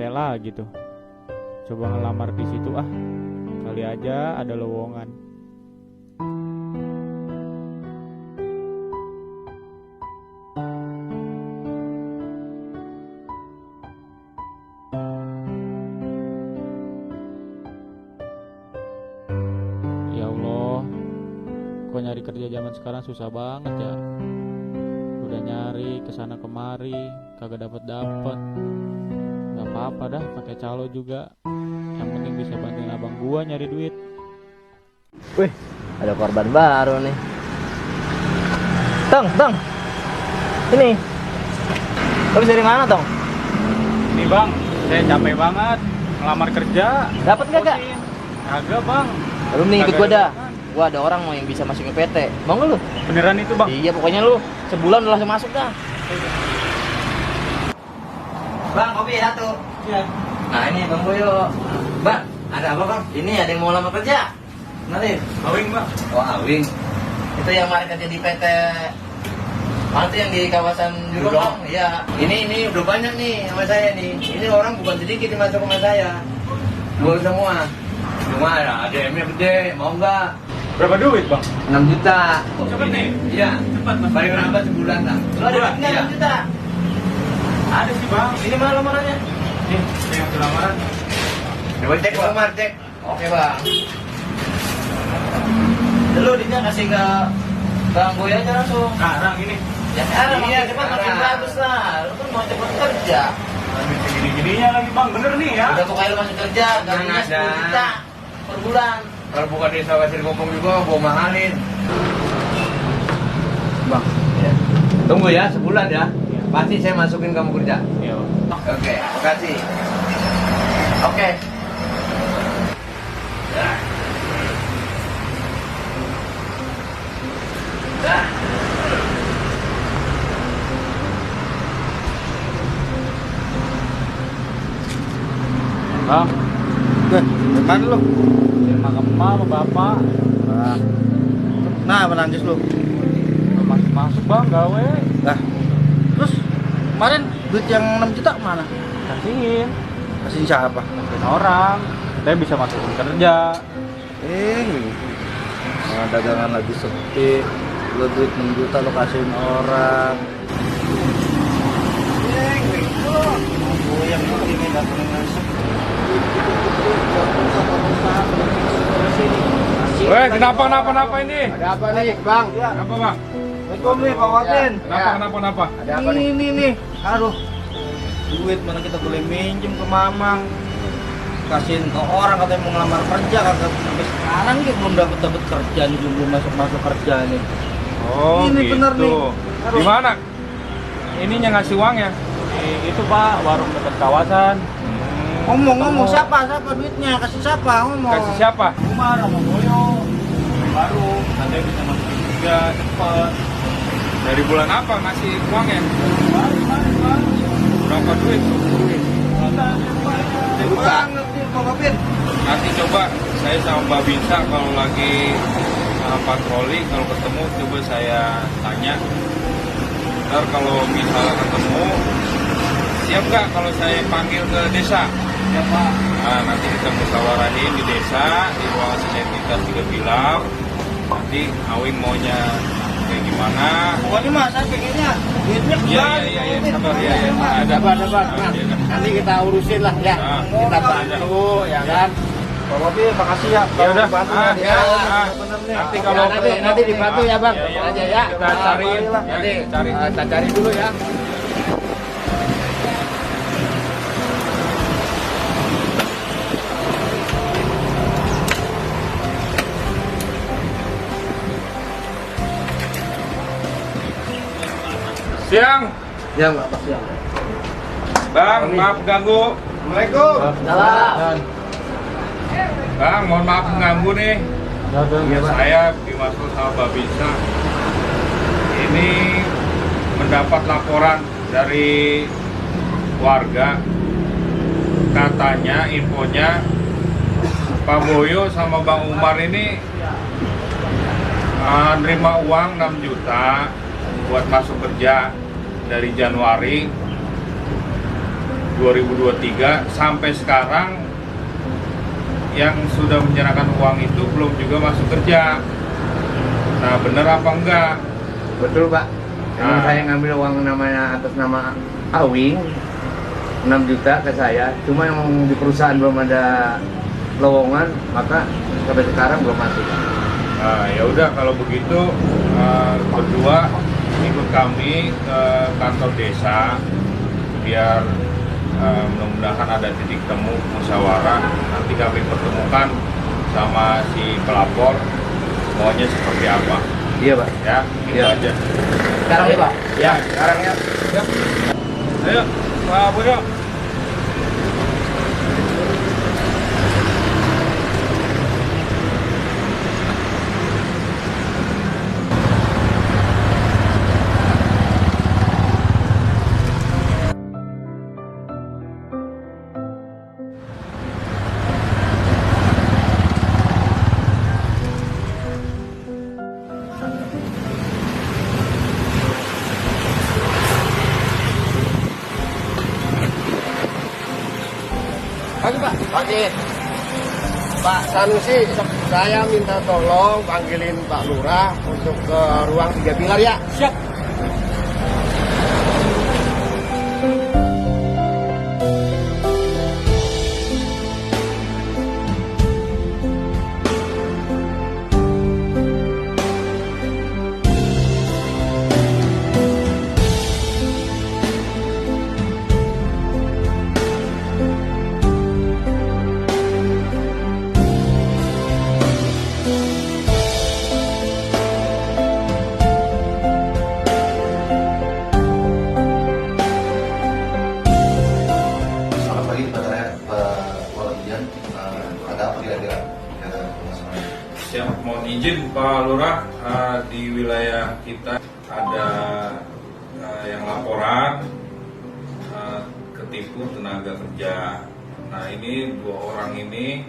PT lagi tuh. Coba ngelamar di situ ah. Kali aja ada lowongan. Ya Allah, kok nyari kerja zaman sekarang susah banget ya. Udah nyari kesana kemari, kagak dapet. Gak apa-apa dah, pakai calo juga. Yang penting bisa bantuin abang gua nyari duit. Wih, ada korban baru nih. Tong. Ini. Habis dari mana, Tong? Ini bang, saya capek banget ngelamar kerja. Dapat nggak, Kak? Kagak bang. Lu nih ikut Kagak gua ada dah. lowongan. Gua ada orang mau yang bisa masuk ke PT. Mau nggak lu? Beneran itu bang? Iya, pokoknya lu sebulan udah langsung masuk dah. Bang, kopi satu. Iya. Nah, ini Bang Boyo. Bang, ada apa, Bang? Ini ada yang mau lamar kerja. Kenalin. Awing bang. Oh, Awing. Itu yang kemarin kerja di PT. Mana tuh yang di kawasan Jurong, Bang? Iya. Ini udah banyak nih sama saya nih. Ini orang bukan sedikit yang masuk sama saya. Dua semua. Cuma ada DM-nya gede, mau nggak? Berapa duit bang? 6 juta. Cepet nih. Iya. Cepat mas. Paling lambat sebulan lah. Lu ada Sebulan? duitnya Iya. 6 juta. Ada sih bang. Ini mana lamarannya? Nih, yang lamaran. Coba cek lamar, cek. Oke, Bang. Dulu dia kasih ke Bang Boy aja langsung. Sekarang ini. Ya sekarang Iya, makin cepat makin sekarang. bagus lah. Lu kan mau cepat kerja. Gini-gininya lagi bang, bener nih ya. Udah pokoknya lu masih kerja, gajinya Yang ada. 10 juta per bulan. Kalau bukan desa Wasir Kompong juga, gua mahalin. Bang, Ya. Tunggu ya, sebulan ya. Pasti saya masukin kamu kerja. Iya bang. Oke, makasih. oke. Bang, Mana lu? di makam emak sama bapak. Nah, menangis lu. Masuk bang, gawe. Lah. Terus kemarin duit yang 6 juta kemana? Kasihin. Kasih siapa? Kasihin orang. Saya bisa masukin kerja. Dagangan lagi sepi. Lu duit 6 juta lu kasihin orang. Yang ini datang masuk. Weh, kenapa ini? Ada apa nih, Bang? Kenapa bang? Assalamualaikum nih, Pak Watin. Kenapa? Ada apa nih? Ini nih. Aduh. Duit mana kita boleh minjem ke Mamang. Kasihin ke orang katanya mau ngelamar kerja, kagak sampai sekarang dia belum dapat kerja nih, belum masuk kerja nih. Oh, Ini gitu. bener nih. Aduh. Di mana? Ininya ngasih uang ya? Itu pak, warung dekat kawasan. Ngomong siapa duitnya? Kasih siapa? Ngomong. Kasih siapa? Umar sama Boyo. Baru, nanti bisa masukin juga cepet. Dari bulan apa ngasih uangnya? Baru. Berapa duit? Gede banget nih, Pak Watin. Nanti coba saya sama Mbak Bisa kalau lagi patroli, kalau ketemu coba saya tanya. Ntar kalau misalnya ketemu, siap nggak kalau saya panggil ke desa? Ya Pak. Nah, nanti kita musyawarahin di desa, di ruang sinergitas 3 pilar. Nanti Awing maunya kayak gimana? Pokoknya mas, saya pengennya duitnya kembali. Iya, sabar ya. Sabar. Nah, iya kan? Nanti kita urusin lah ya. Nah, Kita bantu ya kan. Pak Watin, makasih ya. Ya udah, bantu ah, ya. bener nih. Nanti Ya, kalau nanti dibantu ya, Bang. Iya. Aja ya. Kita cariin, ya, Nanti kita cari. kita cari dulu ya. Siang, Ya Mbak, siang. Bang, maaf ganggu. Assalamualaikum. Salah. Bang, mohon maaf mengganggu nih. Iya, Pak. Saya dimaksud sama Mbak Bisa. Ini mendapat laporan dari warga. Katanya, infonya Pak Boyo sama Bang Umar ini nerima uang 6 juta buat masuk kerja dari Januari. 2023 sampai sekarang yang sudah menyerahkan uang itu belum juga masuk kerja. Nah, benar apa enggak? Betul Pak. Emang Nah. saya ngambil uang namanya atas nama Awing 6 juta ke saya. Cuma yang di perusahaan belum ada lowongan, maka sampai sekarang belum masuk. Nah, ya udah kalau begitu berdua ikut kami ke kantor desa biar mudah-mudahan ada titik temu musyawarah. Nanti kami pertemukan sama si pelapor maunya seperti apa. Iya Pak. Ya, itu Iya. aja. Sekarang ya Pak. Ya, sekarang ya. Ayo, Pak Boyo. Pagi Pak. Pagi. Pak Sanusi, saya minta tolong panggilin Pak Lurah untuk ke ruang 3 pilar ya. Siap. Selamat pagi Pak Waludian. Ada apa kira-kira? Siap, mohon izin Pak Lurah, di wilayah kita ada yang laporan ketipu tenaga kerja. Nah, ini 2 orang ini,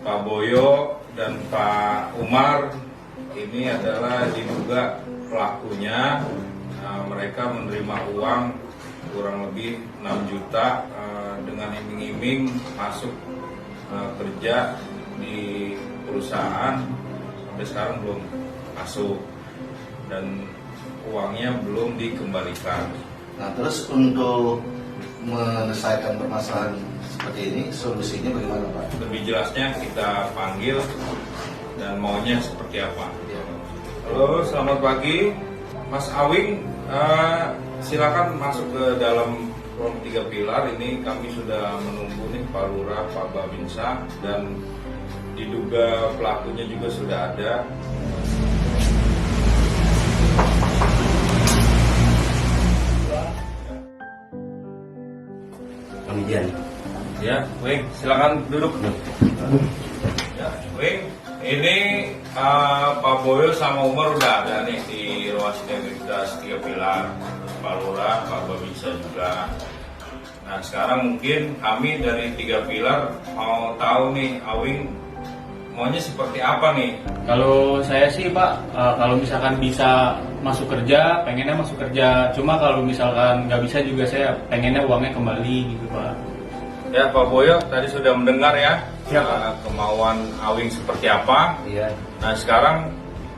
Pak Boyo dan Pak Umar, ini adalah diduga pelakunya. Mereka menerima uang kurang lebih 6 juta dengan iming-iming masuk kerja di perusahaan, sampai sekarang belum masuk dan uangnya belum dikembalikan. Nah, terus untuk menyelesaikan permasalahan seperti ini, solusinya bagaimana Pak? Lebih jelasnya kita panggil dan maunya seperti apa. Halo, selamat pagi Mas Awing, silakan masuk ke dalam ruang 3 pilar. Ini kami sudah menunggu nih Pak Lurah, Pak Babinsa, dan diduga pelakunya juga sudah ada. Kemudian. Ya, Wing, silakan duduk. Ya, Wing, ini Pak Boyo sama Umar udah ada nih di ruang sinergitas 3 pilar. Pak Lurah, Pak Babinsa juga. Nah, sekarang mungkin kami dari 3 pilar mau tahu nih, Awing maunya seperti apa nih? Kalau saya sih Pak, kalau misalkan bisa masuk kerja, pengennya masuk kerja. Cuma kalau misalkan nggak bisa juga saya pengennya uangnya kembali gitu Pak. Ya, Pak Boyo tadi sudah mendengar ya Siap. kemauan Awing seperti apa. Iya. Nah, sekarang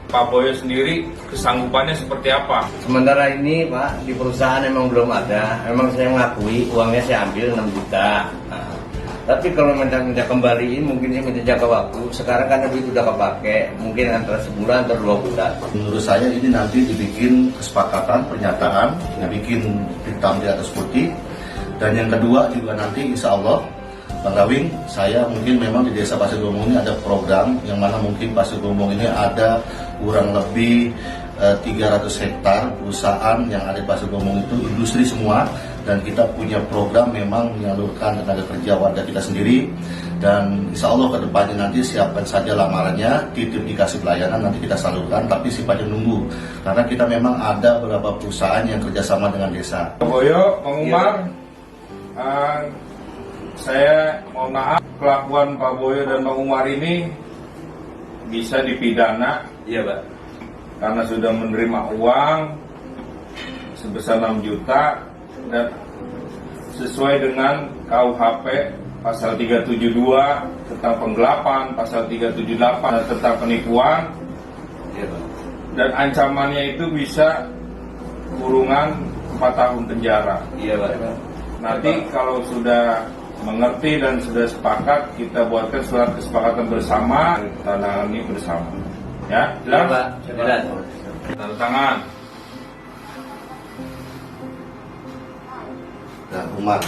Pak Boyo sendiri kesanggupannya seperti apa? Sementara ini Pak, di perusahaan emang belum ada. Emang saya mengakui uangnya saya ambil 6 juta. Nah, tapi kalau minta kembaliin mungkin saya minta jangka waktu. Sekarang kan duit udah kepake, mungkin antara sebulan atau 2 bulan. Menurut saya ini nanti dibikin kesepakatan, pernyataan, dibikin hitam di atas putih. Dan yang kedua juga nanti insya Allah Bang Rawing, saya mungkin memang di Desa Pasir Gombong ini ada program yang mana mungkin Pasir Gombong ini ada kurang lebih 300 hektar perusahaan yang ada di Pasir Gombong itu industri semua, dan kita punya program memang menyalurkan tenaga kerja warga kita sendiri. Dan insya Allah ke depannya nanti siapkan saja lamarannya, titip dikasih pelayanan, nanti kita salurkan, tapi sifatnya nunggu karena kita memang ada beberapa perusahaan yang kerjasama dengan desa. Pak Boyo, Bang Umar, saya mohon maaf, kelakuan Pak Boyo dan Bang Umar ini bisa dipidana. Iya Pak. Karena sudah menerima uang sebesar 6 juta dan sesuai dengan KUHP pasal 372 tentang penggelapan, pasal 378 tentang penipuan, Iya, Pak. dan ancamannya itu bisa kurungan 4 tahun penjara. Iya, Pak. Nanti kalau sudah mengerti dan sudah sepakat, kita buatkan surat kesepakatan bersama, tandangani bersama. Ya, Iya, jelas? Pak. Jelas. Tanda tangan. Nah, Umar.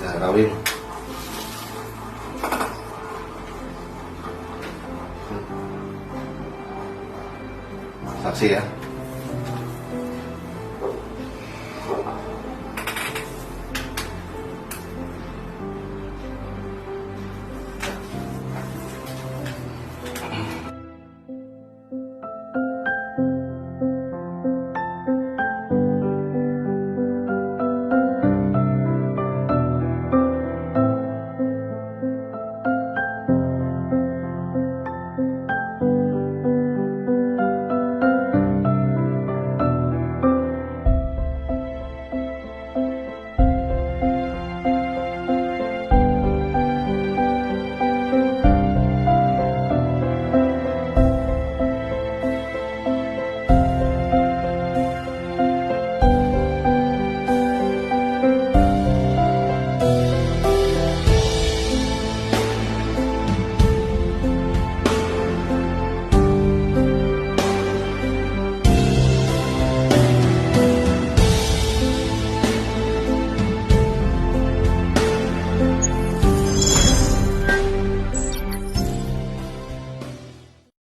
Nah, Rawin. Saksi ya.